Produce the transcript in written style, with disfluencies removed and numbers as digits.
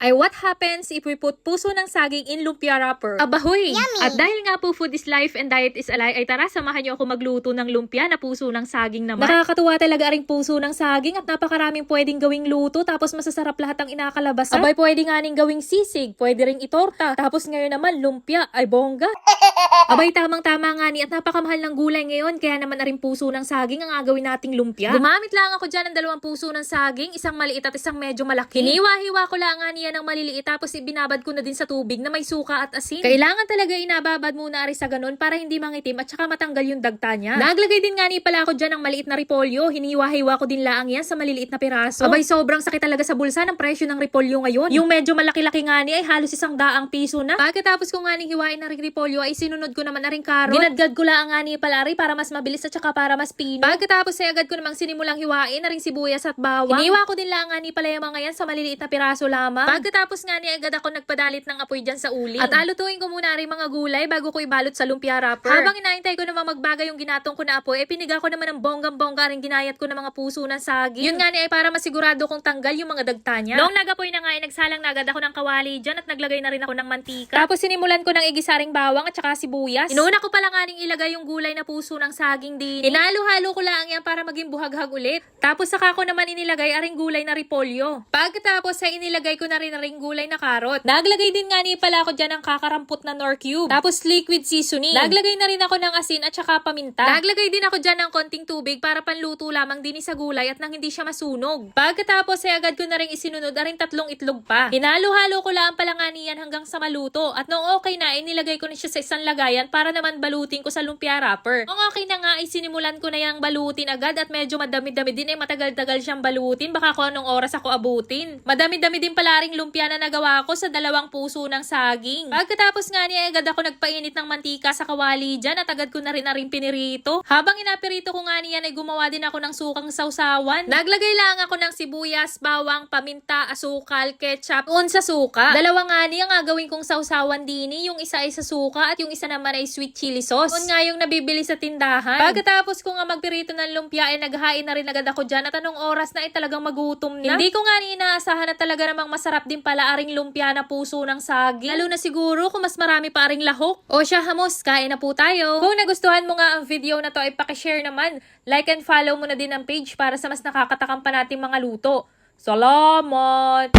ay what happens if we put puso ng saging in lumpia wrapper? Abahoy! Yummy! At dahil nga po food is life and diet is a lie, ay tara, samahan niyo ako magluto ng lumpia na puso ng saging naman. Nakakatuwa talaga aring puso ng saging at napakaraming pwedeng gawing luto, tapos masasarap lahat ang inakalabasan. Abay, pwede nga ning gawing sisig, pwede ring itorta, tapos ngayon naman lumpia, ay bongga. Abay, tamang-tama nga ni at napakamahal ng gulay ngayon, kaya naman aring puso ng saging ang agawin nating lumpia. Gumamit lang ako dyan ng 2 puso ng saging, isang maliit at isang medyo malaki. Hiniwa-hiwa ko lang nga niya ng maliliit, tapos ibinabad ko na din sa tubig na may suka at asin. Kailangan talaga inababad muna ari sa ganun para hindi mangitim at saka matanggal yung dagta niya. Naglagay din nga ni pala ako dyan ng maliit na repolyo. Hiniwa-hiwa ko din lang yan sa maliliit na piraso. Abay, sobrang sakit talaga sa bulsa ng presyo ng repolyo ngayon. Yung medyo malaki-laki nga ni ay halos 100 piso na. Pagkatapos ko nga ni hiwain na ring repolyo ay sinunod ko naman na ring karot. Ginadgad ko lang nga ni pala ari para mas mabilis at saka para mas pino. Pagkatapos ay agad ko namang sinimulang hiwain na ring sibuyas at bawang. Hiniwa ko din lang nga ni pala yung mga yan sa maliliit na piraso lamang. Pagkatapos nga ni agad ako nagpadalit ng apoy dyan sa uling. At alutuin ko muna rin mga gulay bago ko ibalot sa lumpia wrapper. Habang inaantay ko namang magbaga yung ginatong ko na apoy, piniga ko naman ng bonggang-bongga rin ginayat ko ng mga puso ng saging. Yun nga ni ay para masigurado kong tanggal yung mga dagta niya. Noong nagapoy na nga ay nagsalang na agad ako ng kawali dyan at naglagay na rin ako ng mantika. Tapos sinimulan ko ng igisaring bawang at saka sibuyas. Inuuna ko pala nga ning ilagay yung gulay na puso ng saging din. Hinalo-halo ko lang yan para maging buhaghag ulit. Tapos saka ko naman inilagay aring gulay na repolyo. Pagkatapos ay inilagay ko na rin aring gulay na karot. Naglagay din nga ni pala ako dyan ng kakarampot na Knorr cube. Tapos liquid seasoning. Naglagay na rin ako ng asin at saka paminta. Naglagay din ako dyan ng konting tubig para panluto lamang din sa gulay at nang hindi siya masunog. Pagkatapos ay agad ko na rin isinunod aring 3 itlog pa. Hinalo-halo ko lang pala nga niyan hanggang sa maluto. At noong okay na, inilagay ko na siya sa isang lagayan para naman balutin ko sa lumpia wrapper. Noong okay na nga, ay sinimulan ko na yung balutin agad at medyo madami-dami din ay matagal-tagal siyang balutin. Baka kung anong oras ako abutin. Madami-dami din pala ring lumpia na nagawa ko sa 2 puso ng saging. Pagkatapos nga niya, agad ako nagpainit ng mantika sa kawali dyan at agad ko na rin pinirito. Habang inapirito ko nga niyan ay gumawa din ako ng sukang sausawan. Naglagay lang ako ng sibuyas, bawang, paminta, asukal, ketchup, sa suka. 2 nga niya ang gagawin kong sausawan dini. Yung isa ay sa suka at yung isa naman ay sweet chili sauce. Yun nga yung nabibili sa tindahan. Pagkatapos ko nga magpirito ng lumpia ay naghain na rin agad ako dyan at anong oras na ay talagang magutom na. Hindi ko nga inaasahan na talaga namang masarap din pala aring lumpia na puso ng saging. Lalo na siguro kung mas marami pa aring lahok. O siya, hamos, kain na po tayo. Kung nagustuhan mo nga ang video na to ay pakishare naman. Like and follow mo na din ang page para sa mas nakakatakam pa nating mga luto. Salamat!